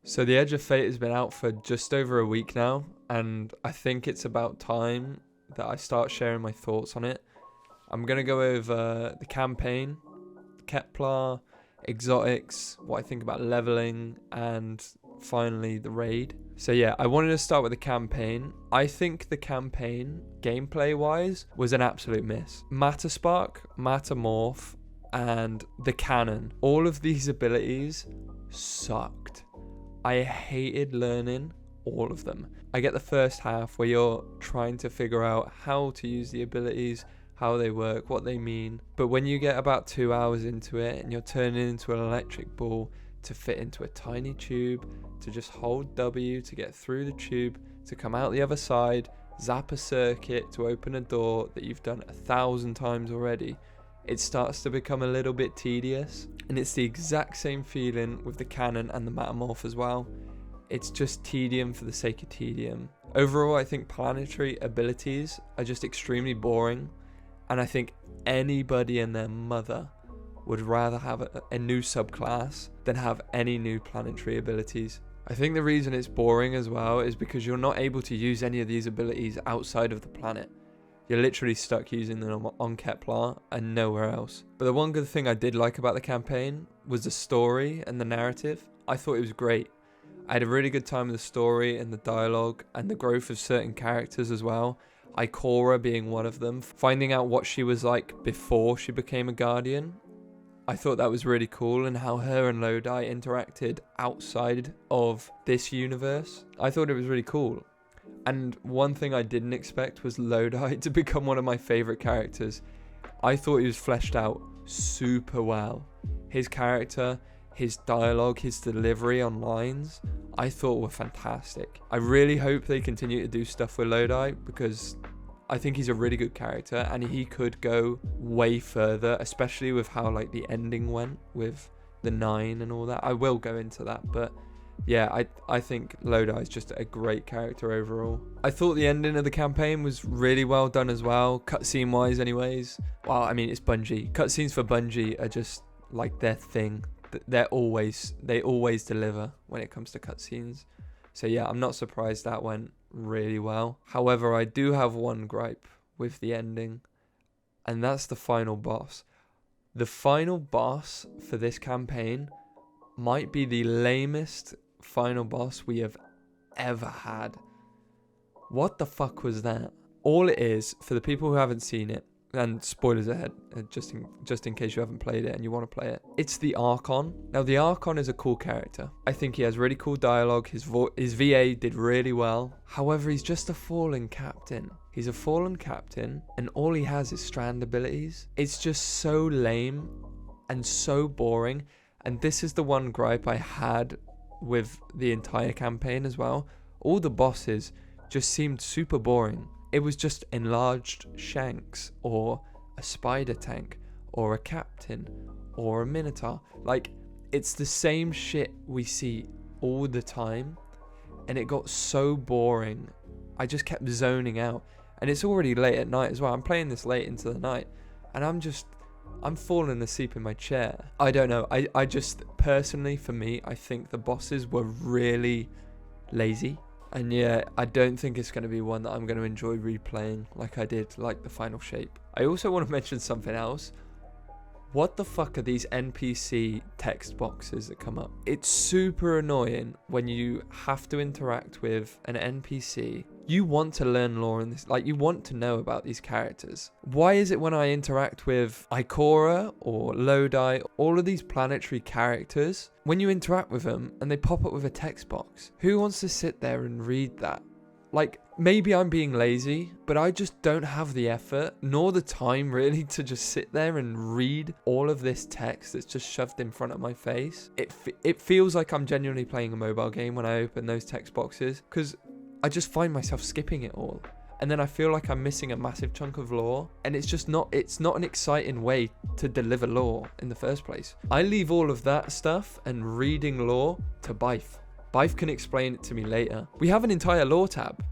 So the Edge of Fate has been out for just over a week now, and I think it's about time that I start sharing my thoughts on it. I'm going to go over the campaign, Kepler, exotics, what I think about leveling, and finally the raid. So yeah, I wanted to start with the campaign. I think the campaign, gameplay-wise, was an absolute miss. Matter Spark, Matter Morph, and the cannon. All of these abilities sucked. I hated learning all of them. I get the first half where you're trying to figure out how to use the abilities, how they work, what they mean. But when you get about 2 hours into it and you're turning into an electric ball to fit into a tiny tube, to just hold W to get through the tube, to come out the other side, zap a circuit to open a door that you've done 1,000 times already, it starts to become a little bit tedious. And it's the exact same feeling with the cannon and the Metamorph as well. It's just tedium for the sake of tedium. Overall, I think planetary abilities are just extremely boring, and I think anybody and their mother would rather have a new subclass than have any new planetary abilities. I think the reason it's boring as well is because you're not able to use any of these abilities outside of the planet. You're literally stuck using them on Kepler and nowhere else. But the one good thing I did like about the campaign was the story and the narrative. I thought it was great. I had a really good time with the story and the dialogue and the growth of certain characters as well. Ikora being one of them. Finding out what she was like before she became a Guardian. I thought that was really cool, and how her and Lodi interacted outside of this universe. I thought it was really cool. And one thing I didn't expect was Lodi to become one of my favourite characters. I thought he was fleshed out super well. His character, his dialogue, his delivery on lines, I thought were fantastic. I really hope they continue to do stuff with Lodi, because I think he's a really good character and he could go way further, especially with how like the ending went with the 9 and all that. I will go into that, but yeah, I think Lodi is just a great character overall. I thought the ending of the campaign was really well done as well, cutscene wise anyways. Well, I mean, it's Bungie. Cutscenes for Bungie are just like their thing. They always deliver when it comes to cutscenes. So yeah, I'm not surprised that went really well. However, I do have one gripe with the ending, and that's the final boss. The final boss for this campaign might be the lamest final boss we have ever had. What the fuck was that? All it is, for the people who haven't seen it, and spoilers ahead, just in case you haven't played it and you want to play it, it's the Archon. Now, the Archon is a cool character. I think he has really cool dialogue. His VA did really well. However, he's just a fallen captain. He's a fallen captain, and all he has is strand abilities. It's just so lame and so boring. And this is the one gripe I had with the entire campaign as well. All the bosses just seemed super boring. It was just enlarged Shanks, or a spider tank, or a captain, or a minotaur. Like, it's the same shit we see all the time, and it got so boring. I just kept zoning out, and it's already late at night as well. I'm playing this late into the night, and I'm falling asleep in my chair. I don't know. I just, personally, for me, I think the bosses were really lazy. And yeah, I don't think it's going to be one that I'm going to enjoy replaying like I did like the Final Shape. I also want to mention something else. What the fuck are these NPC text boxes that come up? It's super annoying when you have to interact with an NPC. You want to learn lore in this, like you want to know about these characters. Why is it when I interact with Ikora or Lodi, all of these planetary characters, when you interact with them and they pop up with a text box, who wants to sit there and read that? Like, maybe I'm being lazy, but I just don't have the effort nor the time really to just sit there and read all of this text that's just shoved in front of my face. It feels like I'm genuinely playing a mobile game when I open those text boxes, because I just find myself skipping it all. And then I feel like I'm missing a massive chunk of lore, and it's not an exciting way to deliver lore in the first place. I leave all of that stuff and reading lore to Bife. Bife can explain it to me later. We have an entire lore tab.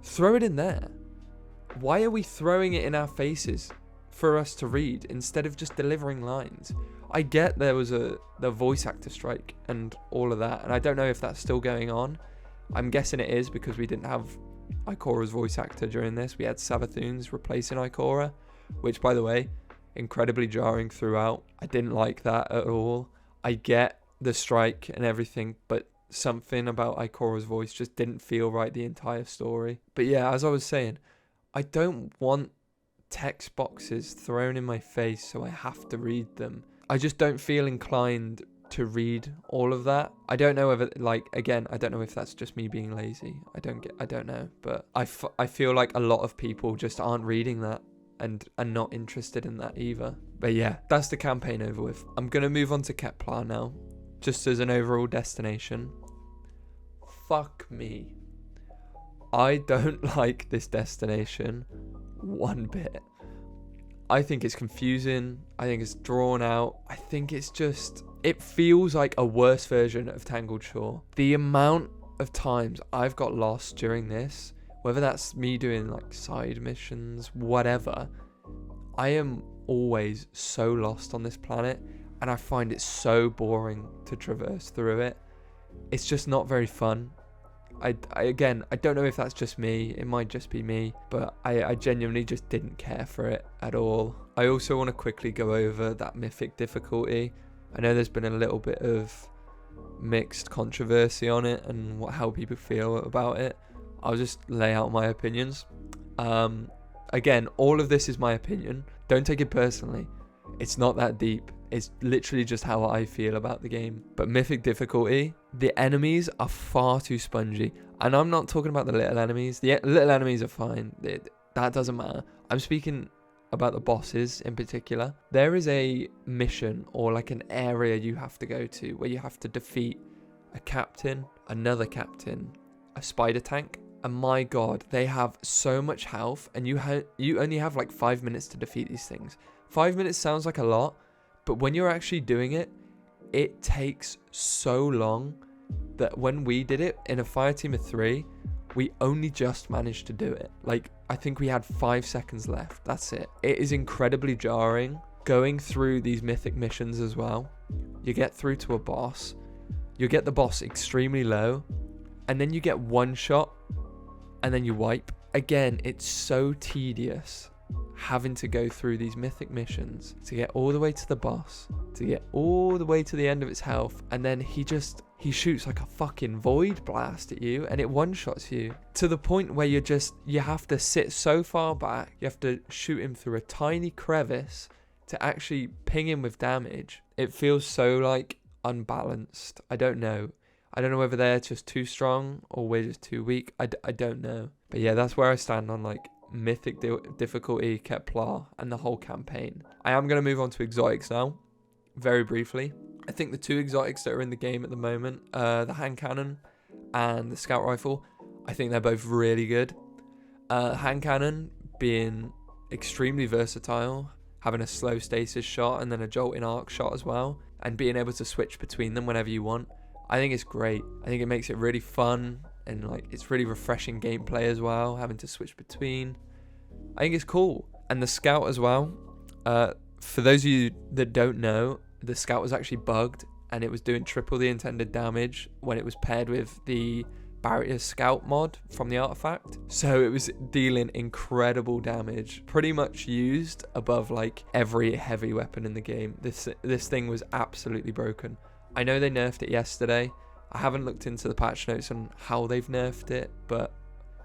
Throw it in there. Why are we throwing it in our faces for us to read instead of just delivering lines? I get there was the voice actor strike and all of that, and I don't know if that's still going on. I'm guessing it is because we didn't have Ikora's voice actor during this. We had Sabathoons replacing Ikora, which, by the way, incredibly jarring throughout. I didn't like that at all. I get the strike and everything, but something about Ikora's voice just didn't feel right the entire story. But yeah, as I was saying, I don't want text boxes thrown in my face so I have to read them. I just don't feel inclined to read all of that. I don't know whether, like, again, I don't know if that's just me being lazy. I don't know, but I feel like a lot of people just aren't reading that and are not interested in that either. But yeah, that's the campaign over with. I'm gonna move on to Kepler now, just as an overall destination. Fuck me, I don't like this destination one bit. I think it's confusing. I think it's drawn out. I think it's just, it feels like a worse version of Tangled Shore. The amount of times I've got lost during this, whether that's me doing like side missions, whatever, I am always so lost on this planet, and I find it so boring to traverse through it. It's just not very fun. I don't know if that's just me. It might just be me, but I genuinely just didn't care for it at all. I also want to quickly go over that mythic difficulty. I know there's been a little bit of mixed controversy on it and how people feel about it. I'll just lay out my opinions. Again, all of this is my opinion. Don't take it personally. It's not that deep. It's literally just how I feel about the game. But mythic difficulty, the enemies are far too spongy. And I'm not talking about the little enemies. The little enemies are fine. That doesn't matter. I'm speaking about the bosses in particular. There is a mission or like an area you have to go to where you have to defeat a captain, another captain, a spider tank. And my god, they have so much health, and you only have like 5 minutes to defeat these things. 5 minutes sounds like a lot, but when you're actually doing it, it takes so long that when we did it in a fire team of 3, we only just managed to do it. Like, I think we had 5 seconds left. That's it. It is incredibly jarring going through these mythic missions as well. You get through to a boss, you get the boss extremely low, and then you get one shot, and then you wipe. Again, it's so tedious having to go through these mythic missions to get all the way to the boss, to get all the way to the end of its health, and then he shoots like a fucking void blast at you, and it one-shots you to the point where you have to sit so far back, you have to shoot him through a tiny crevice to actually ping him with damage. It feels so like unbalanced. I don't know whether they're just too strong or we're just too weak. I don't know. But yeah, that's where I stand on like mythic difficulty, Kepler, and the whole campaign. I am going to move on to exotics now, very briefly. I think the 2 exotics that are in the game at the moment, the hand cannon and the scout rifle, I think they're both really good. Hand cannon being extremely versatile, having a slow stasis shot and then a jolting arc shot as well, and being able to switch between them whenever you want. I think it's great. I think it makes it really fun, and like it's really refreshing gameplay as well, having to switch between. I think it's cool. And the scout as well. For those of you that don't know, the scout was actually bugged, and it was doing triple the intended damage when it was paired with the barrier scout mod from the artifact. So it was dealing incredible damage, pretty much used above like every heavy weapon in the game. This thing was absolutely broken. I know they nerfed it yesterday. I haven't looked into the patch notes on how they've nerfed it, but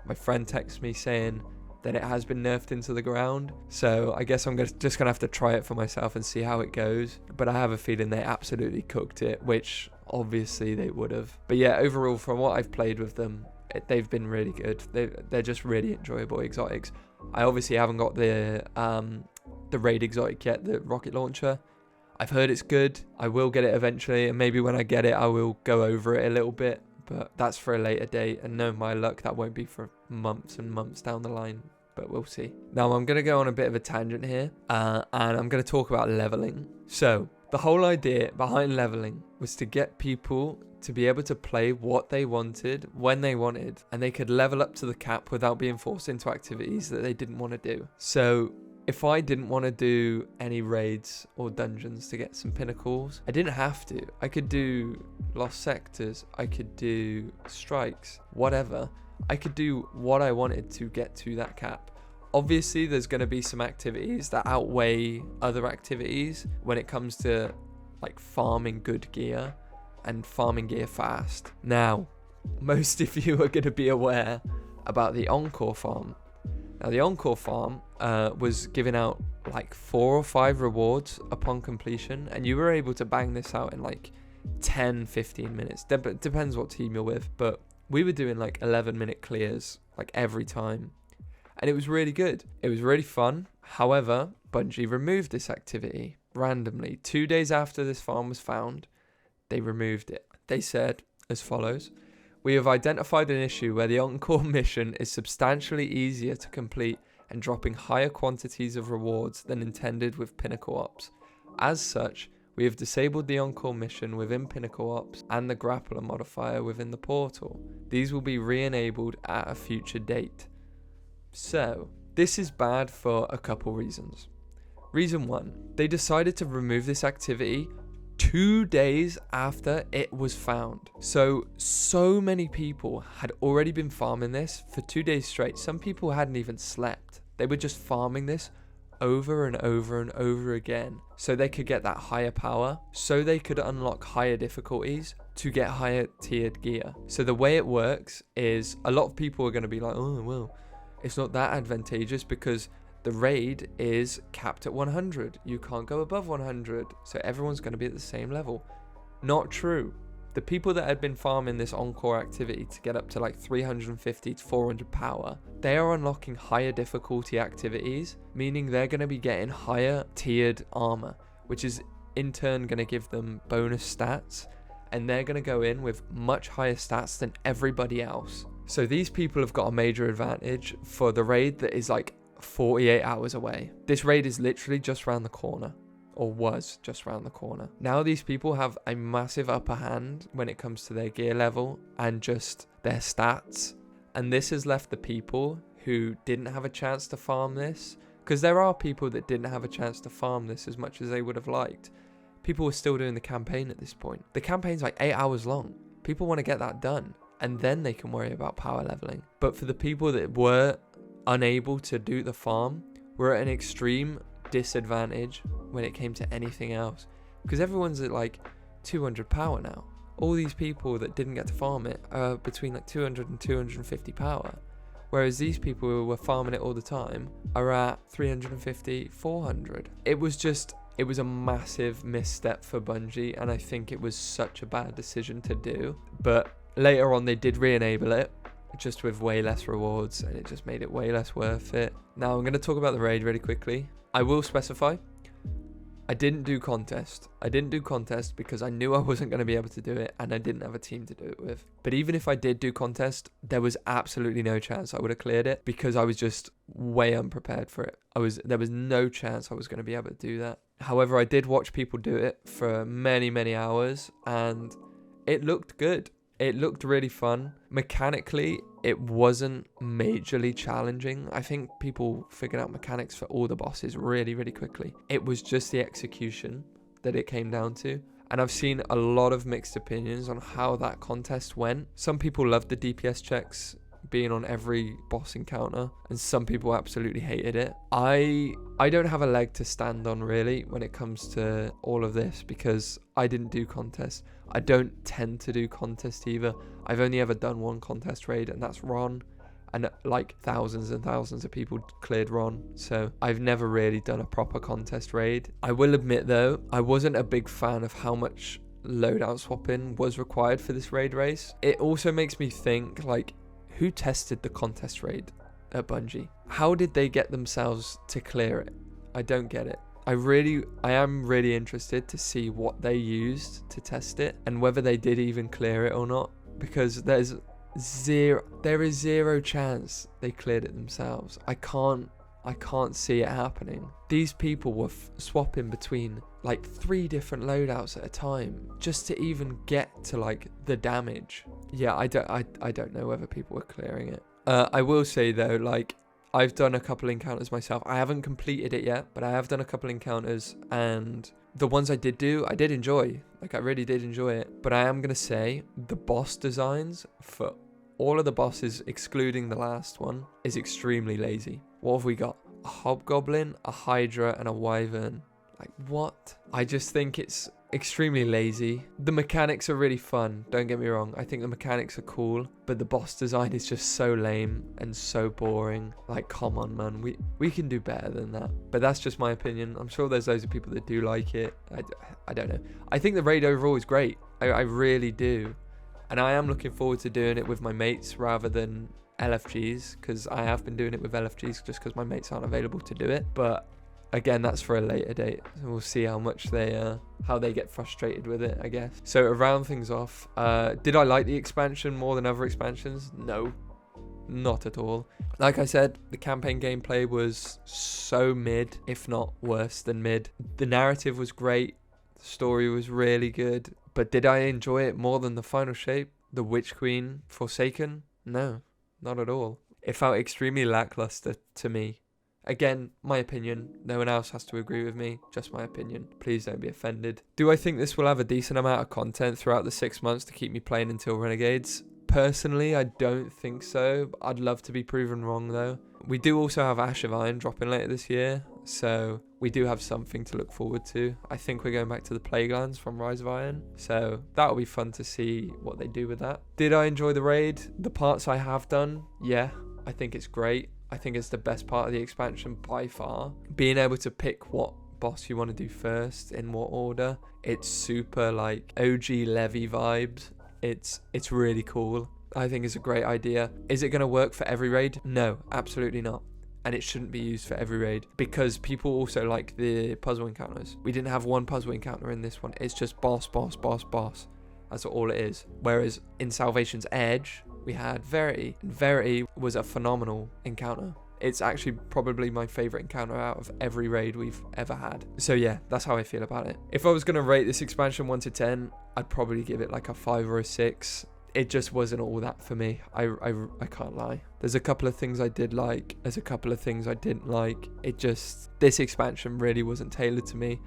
my friend texted me saying that it has been nerfed into the ground. So I guess I'm just going to have to try it for myself and see how it goes. But I have a feeling they absolutely cooked it, which obviously they would have. But yeah, overall, from what I've played with them, they've been really good. They're just really enjoyable exotics. I obviously haven't got the raid exotic yet, the rocket launcher. I've heard it's good. I will get it eventually, and maybe when I get it, I will go over it a little bit, but that's for a later date, and no, my luck, that won't be for months and months down the line, but we'll see. Now, I'm going to go on a bit of a tangent here, and I'm going to talk about leveling. So, the whole idea behind leveling was to get people to be able to play what they wanted, when they wanted, and they could level up to the cap without being forced into activities that they didn't want to do. So, if I didn't want to do any raids or dungeons to get some pinnacles, I didn't have to. I could do lost sectors, I could do strikes, whatever. I could do what I wanted to get to that cap. Obviously, there's going to be some activities that outweigh other activities when it comes to like farming good gear and farming gear fast. Now, most of you are going to be aware about the Encore farm. Now, the Encore farm was giving out like 4 or 5 rewards upon completion, and you were able to bang this out in like 10-15 minutes. Depends what team you're with, but we were doing like 11-minute clears like every time, and it was really good. It was really fun. However, Bungie removed this activity randomly. 2 days after this farm was found, they removed it. They said as follows: "We have identified an issue where the Encore mission is substantially easier to complete and dropping higher quantities of rewards than intended with Pinnacle Ops. As such, we have disabled the Encore mission within Pinnacle Ops and the grappler modifier within the portal. These will be re-enabled at a future date." So, this is bad for a couple reasons. Reason 1, they decided to remove this activity 2 days after it was found. So many people had already been farming this for 2 days straight. Some people hadn't even slept. They were just farming this over and over and over again so they could get that higher power, so they could unlock higher difficulties to get higher tiered gear. So the way it works is a lot of people are going to be like, oh, well, it's not that advantageous because the raid is capped at 100. You can't go above 100. So everyone's going to be at the same level. Not true. The people that had been farming this Encore activity to get up to like 350 to 400 power, they are unlocking higher difficulty activities, meaning they're going to be getting higher tiered armor, which is in turn going to give them bonus stats, and they're going to go in with much higher stats than everybody else. So these people have got a major advantage for the raid that is like 48 hours away. This raid is literally just around the corner, or was just around the corner. Now these people have a massive upper hand when it comes to their gear level and just their stats, and this has left the people who didn't have a chance to farm this, because there are people that didn't have a chance to farm this as much as they would have liked. People were still doing the campaign at this point. The campaign's like 8 hours long. People want to get that done, and then they can worry about power leveling. But for the people that were unable to do the farm, were at an extreme disadvantage when it came to anything else, because everyone's at like 200 power now. All these people that didn't get to farm it are between like 200 and 250 power, whereas these people who were farming it all the time are at 350, 400. It was a massive misstep for Bungie, and I think it was such a bad decision to do. But later on they did re-enable it, just with way less rewards, and it just made it way less worth it. Now I'm going to talk about the raid really quickly. I will specify, I didn't do contest. I didn't do contest because I knew I wasn't going to be able to do it, and I didn't have a team to do it with. But even if I did do contest, there was absolutely no chance I would have cleared it, because I was just way unprepared for it. There was no chance I was going to be able to do that. However, I did watch people do it for many hours, and it looked good. It looked really fun. Mechanically, it wasn't majorly challenging. I think people figured out mechanics for all the bosses really quickly. It was just the execution that it came down to. And I've seen a lot of mixed opinions on how that contest went. Some people loved the DPS checks being on every boss encounter, and some people absolutely hated it. I don't have a leg to stand on really when it comes to all of this, because I didn't do contest. I don't tend to do contest either. I've only ever done one contest raid, and that's Ron, and like thousands and thousands of people cleared Ron, so I've never really done a proper contest raid. I will admit though, I wasn't a big fan of how much loadout swapping was required for this raid race. It also makes me think, like, who tested the contest raid at Bungie? How did they get themselves to clear it? I don't get it. I am really interested to see what they used to test it and whether they did even clear it or not, because there is zero chance they cleared it themselves. I can't see it happening. These people were swapping between like 3 different loadouts at a time just to even get to like the damage. Yeah, I don't know whether people were clearing it. I will say though, like, I've done a couple encounters myself. I haven't completed it yet, but I have done a couple encounters, and the ones I did do, I did enjoy. Like, I really did enjoy it. But I am going to say the boss designs for all of the bosses, excluding the last one, is extremely lazy. What have we got? A hobgoblin, a hydra, and a wyvern. Like, what? I just think it's extremely lazy. The mechanics are really fun, don't get me wrong. I think the mechanics are cool, but the boss design is just so lame and so boring. Like, come on, man. We can do better than that. But that's just my opinion. I'm sure there's loads of people that do like it. I don't know. I think the raid overall is great. I really do. And I am looking forward to doing it with my mates rather than LFGs, because I have been doing it with LFGs just because my mates aren't available to do it. But again, that's for a later date. So we'll see how much how they get frustrated with it, I guess. So to round things off, did I like the expansion more than other expansions? No, not at all. Like I said, the campaign gameplay was so mid, if not worse than mid. The narrative was great. The story was really good. But did I enjoy it more than the final shape? The Witch Queen Forsaken? No, not at all. It felt extremely lackluster to me. Again, my opinion. No one else has to agree with me. Just my opinion. Please don't be offended. Do I think this will have a decent amount of content throughout the 6 months to keep me playing until Renegades? Personally, I don't think so. I'd love to be proven wrong, though. We do also have Ash of Iron dropping later this year, so we do have something to look forward to. I think we're going back to the Plaguelands from Rise of Iron, so that'll be fun to see what they do with that. Did I enjoy the raid? The parts I have done, yeah, I think it's great. I think it's the best part of the expansion by far. Being able to pick what boss you want to do first, in what order. It's super like OG Levy vibes. It's really cool. I think it's a great idea. Is it going to work for every raid? No, absolutely not. And it shouldn't be used for every raid, because people also like the puzzle encounters. We didn't have one puzzle encounter in this one. It's just boss, boss, boss, boss. That's all it is. Whereas in Salvation's Edge, we had Verity. And Verity was a phenomenal encounter. It's actually probably my favorite encounter out of every raid we've ever had. So yeah, that's how I feel about it. If I was going to rate this expansion 1 to 10, I'd probably give it like a 5 or a 6. It just wasn't all that for me. I can't lie. There's a couple of things I did like. There's a couple of things I didn't like. This expansion really wasn't tailored to me.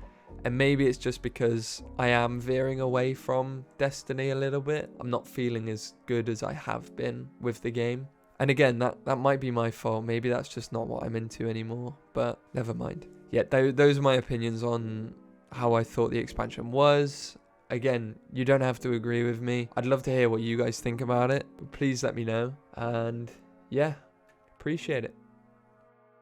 And maybe it's just because I am veering away from Destiny a little bit. I'm not feeling as good as I have been with the game. And again, that might be my fault. Maybe that's just not what I'm into anymore. But never mind. Yeah, those are my opinions on how I thought the expansion was. Again, you don't have to agree with me. I'd love to hear what you guys think about it, but please let me know. And yeah, appreciate it.